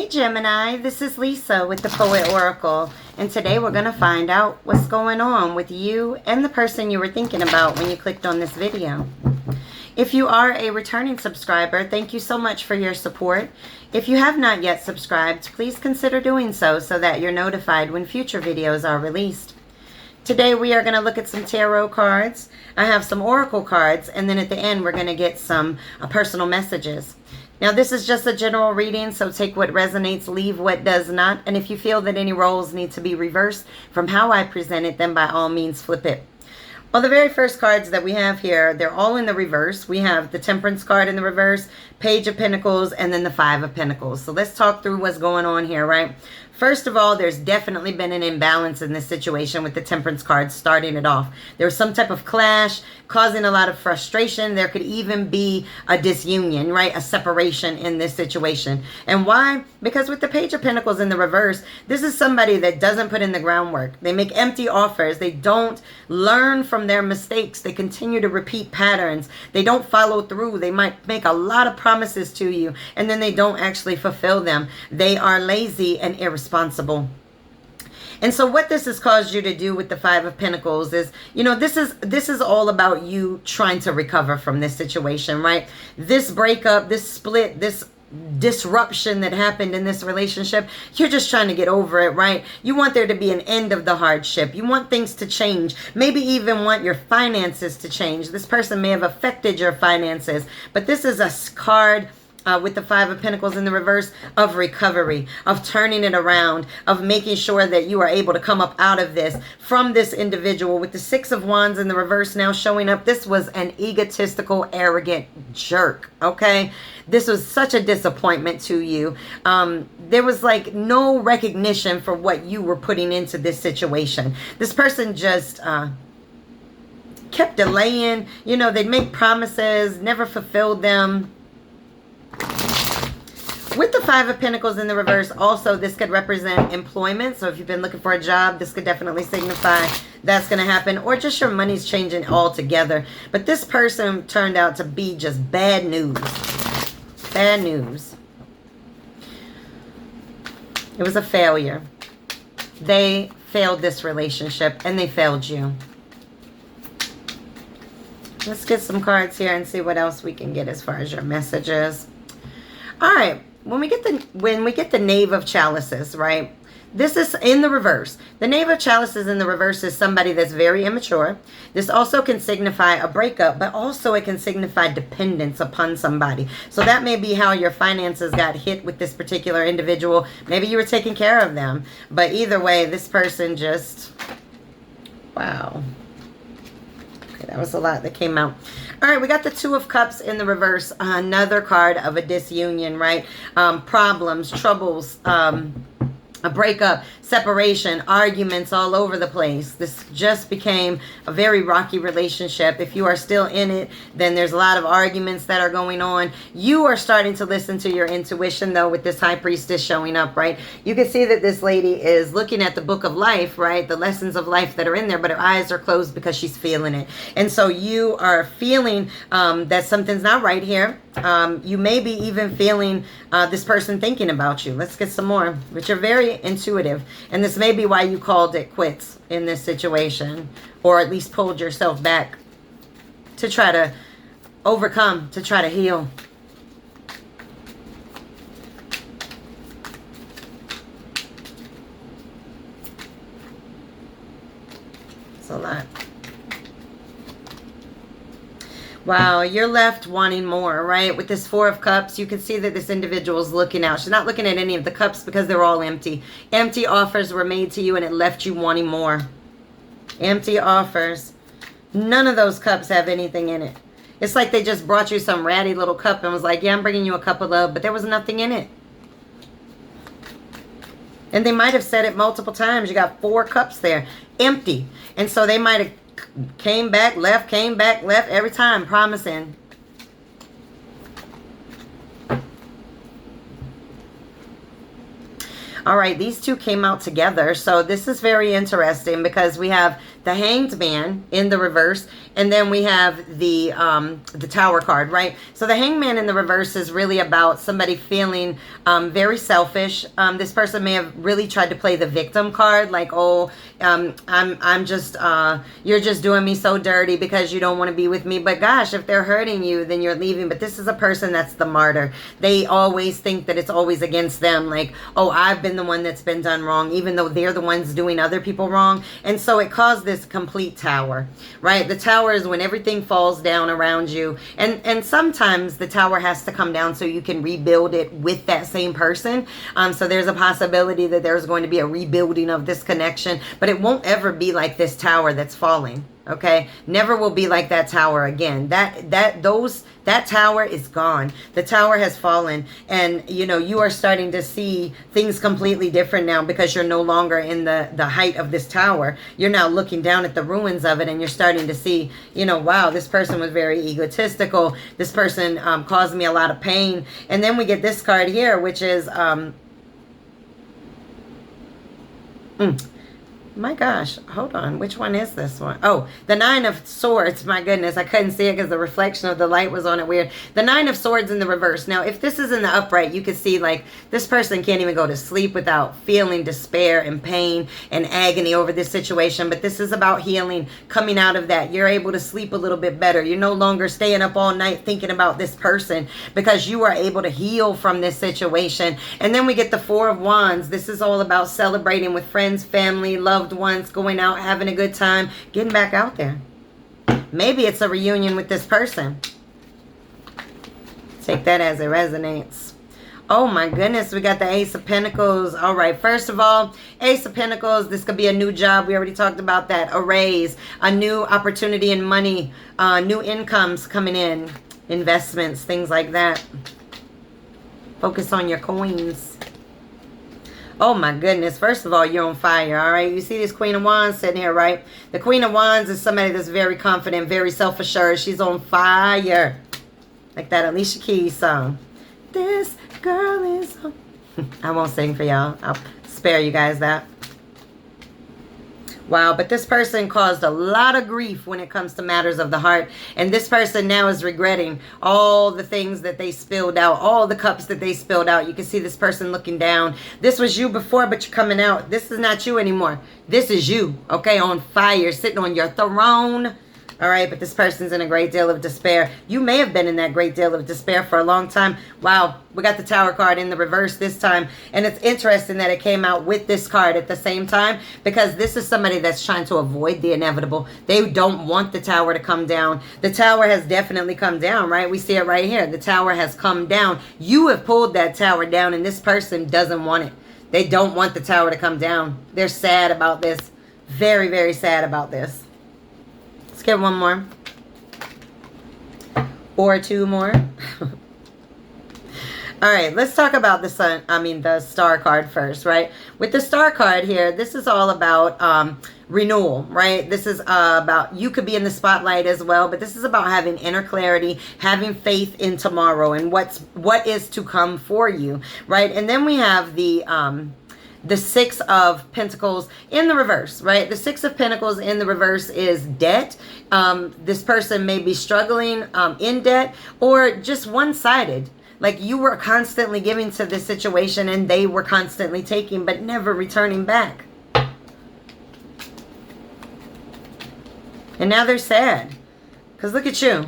Hey Gemini, this is Lisa with the Poet Oracle, and today we're going to find out what's going on with you and the person you were thinking about when you clicked on this video. If you are a returning subscriber, thank you so much for your support. If you have not yet subscribed, please consider doing so that you're notified when future videos are released. Today we are going to look at some tarot cards. I have some oracle cards, and then at the end we're going to get some personal messages. Now this is just a general reading, so take what resonates, leave what does not. And if you feel that any roles need to be reversed from how I present it, then by all means flip it. Well, the very first cards that we have here, they're all in the reverse. We have the Temperance card in the reverse, Page of Pentacles, and then the Five of Pentacles. So let's talk through what's going on here, right? First of all, there's definitely been an imbalance in this situation with the Temperance card starting it off. There was some type of clash causing a lot of frustration. There could even be a disunion, right? A separation in this situation. And why? Because with the Page of Pentacles in the reverse, this is somebody that doesn't put in the groundwork. They make empty offers. They don't learn from their mistakes. They continue to repeat patterns. They don't follow through. They might make a lot of promises to you, and then they don't actually fulfill them. They are lazy and irresponsible. And so what this has caused you to do with the Five of Pentacles is, you know, this is all about you trying to recover from this situation, right? This breakup, this split, this disruption that happened in this relationship, you're just trying to get over it, right? You want there to be an end of the hardship. You want things to change. Maybe even want your finances to change. This person may have affected your finances, but this is a card with the Five of Pentacles in the reverse of recovery, of turning it around, of making sure that you are able to come up out of this from this individual. With the Six of Wands in the reverse now showing up, this was an egotistical, arrogant jerk, okay? This was such a disappointment to you. There was like no recognition for what you were putting into this situation. This person just kept delaying. You know, they'd make promises, never fulfilled them. With the Five of Pentacles in the reverse, also this could represent employment. So if you've been looking for a job, this could definitely signify that's going to happen. Or just your money's changing altogether. But this person turned out to be just bad news. Bad news. It was a failure. They failed this relationship and they failed you. Let's get some cards here and see what else we can get as far as your messages. All right. When we get the Knave of Chalices, right? This is in the reverse. The Knave of Chalices in the reverse is somebody that's very immature. This also can signify a breakup, but also it can signify dependence upon somebody. So that may be how your finances got hit with this particular individual. Maybe you were taking care of them. But either way, this person just, wow. Okay, that was a lot that came out. All right, we got the Two of Cups in the reverse. Another card of a disunion, right? Problems, troubles, a breakup, separation, arguments all over the place. This just became a very rocky relationship. If you are still in it, then there's a lot of arguments that are going on. You are starting to listen to your intuition, though, with this High Priestess showing up, right? You can see that this lady is looking at the book of life, right? The lessons of life that are in there, but her eyes are closed because she's feeling it. And so you are feeling that something's not right here. You may be even feeling this person thinking about you. Let's get some more. But you're very intuitive. And this may be why you called it quits in this situation. Or at least pulled yourself back to try to overcome, to try to heal. It's a lot. Wow, you're left wanting more, right? With this Four of Cups, you can see that this individual is looking out. She's not looking at any of the cups because they're all empty. Empty offers were made to you and it left you wanting more. Empty offers. None of those cups have anything in it. It's like they just brought you some ratty little cup and was like, yeah, I'm bringing you a cup of love, but there was nothing in it. And they might have said it multiple times. You got 4 cups there, empty. And so they might have came back, left, every time, promising. All right, these two came out together. So this is very interesting because we have the Hanged Man in the reverse, and then we have the Tower card, right? So the Hanged Man in the reverse is really about somebody feeling very selfish. This person may have really tried to play the victim card, like, oh, I'm just, you're just doing me so dirty because you don't want to be with me. But gosh, if they're hurting you, then you're leaving. But this is a person that's the martyr. They always think that it's always against them. Like, oh, I've been the one that's been done wrong, even though they're the ones doing other people wrong. And so it caused this complete tower, right? The tower is when everything falls down around you. And sometimes the tower has to come down so you can rebuild it with that same person. So there's a possibility that there's going to be a rebuilding of this connection, but it won't ever be like this tower that's falling. Okay, never will be like that tower again. That tower is gone. The tower has fallen, and you know, you are starting to see things completely different now because you're no longer in the height of this tower. You're now looking down at the ruins of it, and you're starting to see, you know, wow, this person was very egotistical. This person caused me a lot of pain. And then we get this card here, which is my gosh, hold on. Which one is this one? Oh, the Nine of Swords. My goodness, I couldn't see it because the reflection of the light was on it weird. The Nine of Swords in the reverse. Now, if this is in the upright, you can see like this person can't even go to sleep without feeling despair and pain and agony over this situation. But this is about healing, coming out of that. You're able to sleep a little bit better. You're no longer staying up all night thinking about this person because you are able to heal from this situation. And then we get the Four of Wands. This is all about celebrating with friends, family, loved ones, going out, having a good time, getting back out there. Maybe it's a reunion with this person. Take that as it resonates. Oh my goodness, we got the Ace of Pentacles. All right, first of all, Ace of Pentacles, this could be a new job. We already talked about that. A raise, a new opportunity in money, new incomes coming in, investments, things like that. Focus on your coins. Oh my goodness. First of all, you're on fire, all right? You see this Queen of Wands sitting here, right? The Queen of Wands is somebody that's very confident, very self-assured. She's on fire. Like that Alicia Keys song. This girl is on... I won't sing for y'all. I'll spare you guys that. Wow, but this person caused a lot of grief when it comes to matters of the heart. And this person now is regretting all the things that they spilled out, all the cups that they spilled out. You can see this person looking down. This was you before, but you're coming out. This is not you anymore. This is you, okay, on fire, sitting on your throne. All right, but this person's in a great deal of despair. You may have been in that great deal of despair for a long time. Wow, we got the Tower card in the reverse this time. And it's interesting that it came out with this card at the same time because this is somebody that's trying to avoid the inevitable. They don't want the Tower to come down. The Tower has definitely come down, right? We see it right here. The Tower has come down. You have pulled that Tower down, and this person doesn't want it. They don't want the Tower to come down. They're sad about this. Very, very sad about this. Let's get one more. Or two more. All right, let's talk about the Star card first, right? With the Star card here, this is all about renewal, right? This is about, you could be in the spotlight as well, but this is about having inner clarity, having faith in tomorrow and what is to come for you, right? And then we have the Six of Pentacles in the reverse, right? The Six of Pentacles in the reverse is debt. This person may be struggling in debt or just one-sided. Like you were constantly giving to this situation and they were constantly taking but never returning back. And now they're sad. Because look at you.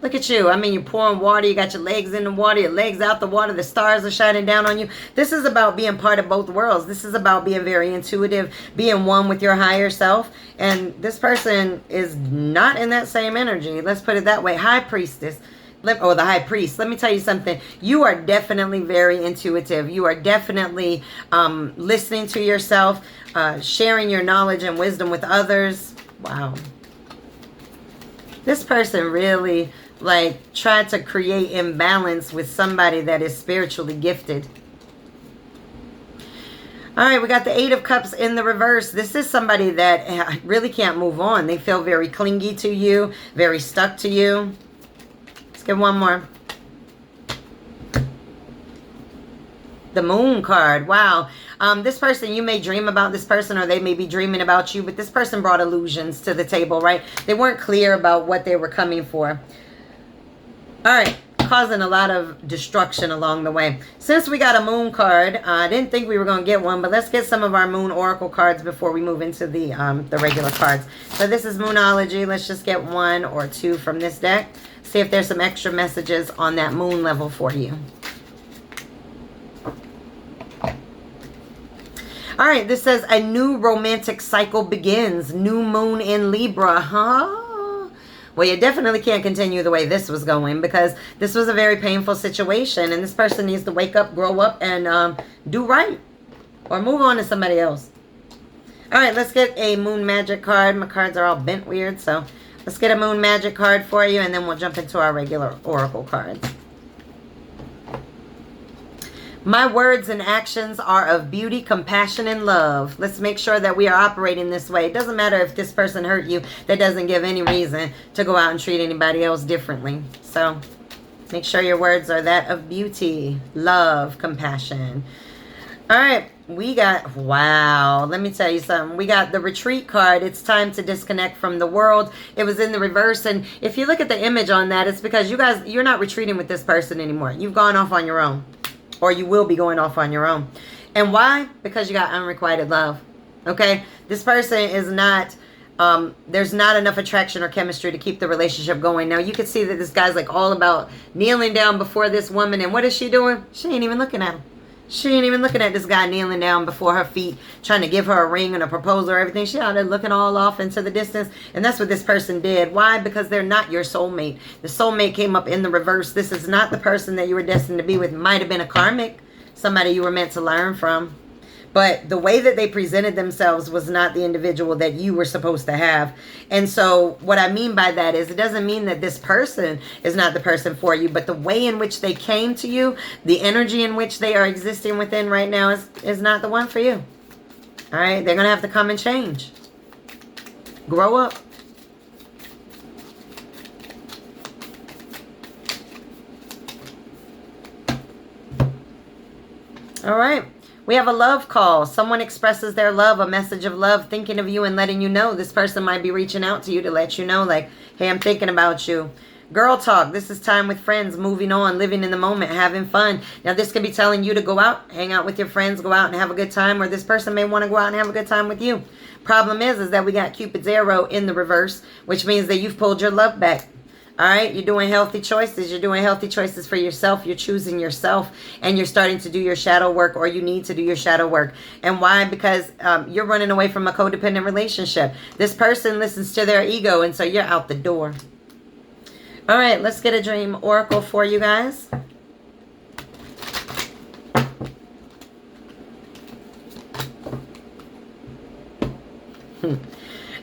Look at you. I mean, you're pouring water. You got your legs in the water, your legs out the water. The stars are shining down on you. This is about being part of both worlds. This is about being very intuitive, being one with your higher self. And this person is not in that same energy. Let's put it that way. High Priestess. Or the High Priest. Let me tell you something. You are definitely very intuitive. You are definitely listening to yourself, sharing your knowledge and wisdom with others. Wow. This person really tried to create imbalance with somebody that is spiritually gifted. All right, we got the Eight of Cups in the reverse. This is somebody that really can't move on. They feel very clingy to you, very stuck to you. Let's get one more. The Moon card. Wow. This person, you may dream about this person or they may be dreaming about you, but this person brought illusions to the table, right? They weren't clear about what they were coming for. All right, causing a lot of destruction along the way. Since we got a moon card, I didn't think we were going to get one, but let's get some of our moon oracle cards before we move into the regular cards. So this is Moonology. Let's just get 1 or 2 from this deck. See if there's some extra messages on that moon level for you. All right, this says a new romantic cycle begins. New moon in Libra, huh? Well, you definitely can't continue the way this was going, because this was a very painful situation, and this person needs to wake up, grow up, and do right, or move on to somebody else. All right, let's get a MoonMagik card. My cards are all bent weird, so let's get a MoonMagik card for you, and then we'll jump into our regular oracle cards. My words and actions are of beauty, compassion, and love. Let's make sure that we are operating this way. It doesn't matter if this person hurt you. That doesn't give any reason to go out and treat anybody else differently. So make sure your words are that of beauty, love, compassion. All right, we got, wow, let me tell you something. We got the retreat card. It's time to disconnect from the world. It was in the reverse, and if you look at the image on that, it's because you're not retreating with this person anymore. You've gone off on your own. Or you will be going off on your own. And why? Because you got unrequited love. Okay? This person is not, there's not enough attraction or chemistry to keep the relationship going. Now, you can see that this guy's like all about kneeling down before this woman. And what is she doing? She ain't even looking at him. She ain't even looking at this guy kneeling down before her feet, trying to give her a ring and a proposal or everything. She out there looking all off into the distance. And that's what this person did. Why? Because they're not your soulmate. The soulmate came up in the reverse. This is not the person that you were destined to be with. Might have been a karmic, somebody you were meant to learn from. But the way that they presented themselves was not the individual that you were supposed to have. And so what I mean by that is it doesn't mean that this person is not the person for you, but the way in which they came to you, the energy in which they are existing within right now is not the one for you. All right? They're going to have to come and change. Grow up. All right. We have a love call. Someone expresses their love, a message of love, thinking of you and letting you know. This person might be reaching out to you to let you know, like, hey, I'm thinking about you. Girl talk. This is time with friends, moving on, living in the moment, having fun. Now, this could be telling you to go out, hang out with your friends, go out and have a good time, or this person may want to go out and have a good time with you. Problem is that we got Cupid's arrow in the reverse, which means that you've pulled your love back. All right, you're doing healthy choices. You're doing healthy choices for yourself. You're choosing yourself, and you're starting to do your shadow work, or you need to do your shadow work. And why? Because you're running away from a codependent relationship. This person listens to their ego, and so you're out the door. All right, let's get a dream oracle for you guys.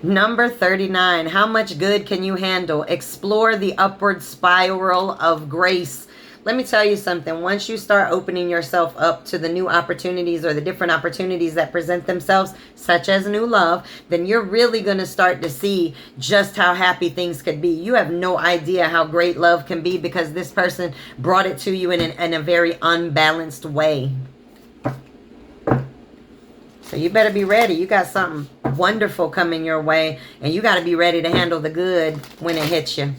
Number 39, how much good can you handle? Explore the upward spiral of grace. Let me tell you something. Once you start opening yourself up to the new opportunities or the different opportunities that present themselves, such as new love, then you're really going to start to see just how happy things could be. You have no idea how great love can be because this person brought it to you in a very unbalanced way. So you better be ready. You got something wonderful coming your way, and you got to be ready to handle the good when it hits you.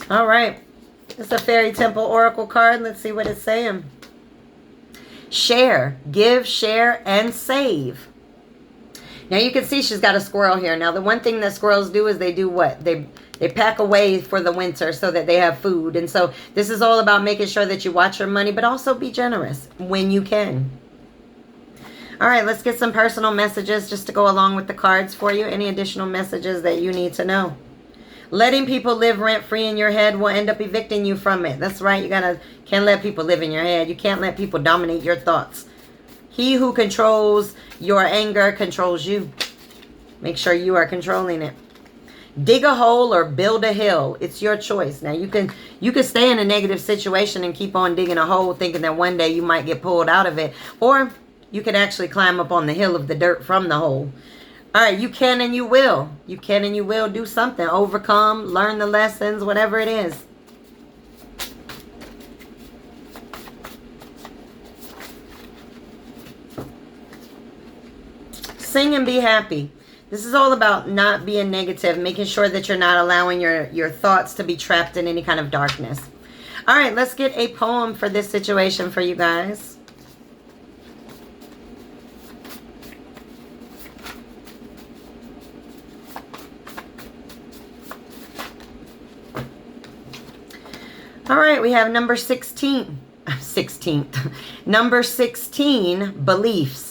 All right. It's a Fairy Temple Oracle card. Let's see what it's saying. Share, give, share, and save. Now you can see she's got a squirrel here. Now the one thing that squirrels do is they do what? They pack away for the winter so that they have food. And so this is all about making sure that you watch your money, but also be generous when you can. All right, let's get some personal messages just to go along with the cards for you. Any additional messages that you need to know. Letting people live rent-free in your head will end up evicting you from it. That's right. You can't let people live in your head. You can't let people dominate your thoughts. He who controls your anger controls you. Make sure you are controlling it. Dig a hole or build a hill. It's your choice. Now you can stay in a negative situation and keep on digging a hole thinking that one day you might get pulled out of it. Or you can actually climb up on the hill of the dirt from the hole. All right, you can and you will. You can and you will do something. Overcome, learn the lessons, whatever it is. sing and be happy. This is all about not being negative, making sure that you're not allowing your thoughts to be trapped in any kind of darkness. All right, let's get a poem for this situation for you guys. All right, we have number 16. 16th. Number 16, beliefs.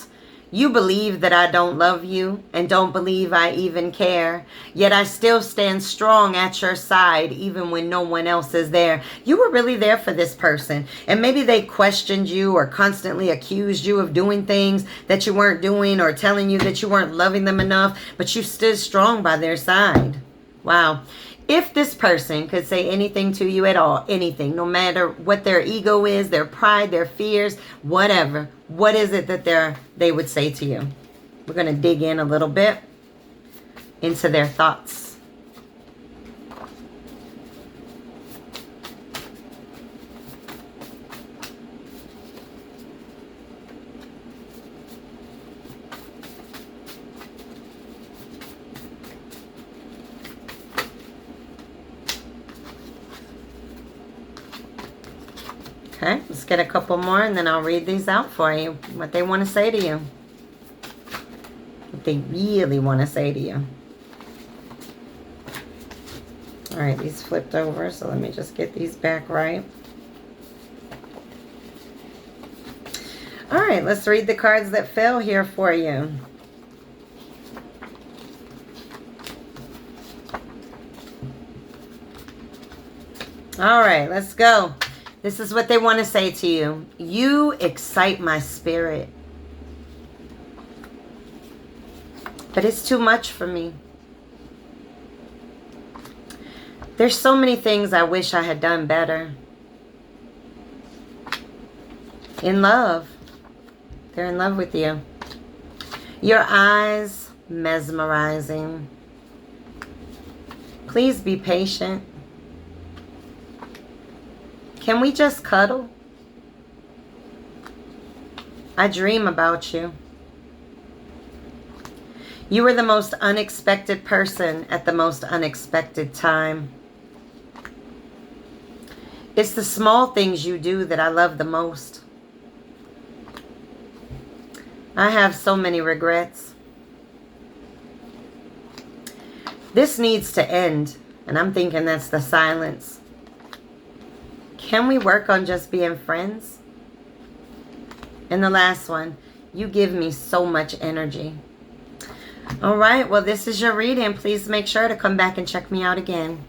You believe that I don't love you and don't believe I even care. Yet I still stand strong at your side even when no one else is there. You were really there for this person. And maybe they questioned you or constantly accused you of doing things that you weren't doing or telling you that you weren't loving them enough. But you stood strong by their side. Wow. If this person could say anything to you at all, anything, no matter what their ego is, their pride, their fears, whatever, what is it that they would say to you? We're going to dig in a little bit into their thoughts. Okay, let's get a couple more and then I'll read these out for you. What they want to say to you. What they really want to say to you. All right, these flipped over, so let me just get these back right. All right, let's read the cards that fell here for you. All right, let's go. This is what they want to say to you. You excite my spirit. But it's too much for me. There's so many things I wish I had done better. In love. They're in love with you. Your eyes, mesmerizing. Please be patient. Can we just cuddle? I dream about you. You were the most unexpected person at the most unexpected time. It's the small things you do that I love the most. I have so many regrets. This needs to end, and I'm thinking that's the silence. Can we work on just being friends? And the last one, you give me so much energy. All right, well, this is your reading. Please make sure to come back and check me out again.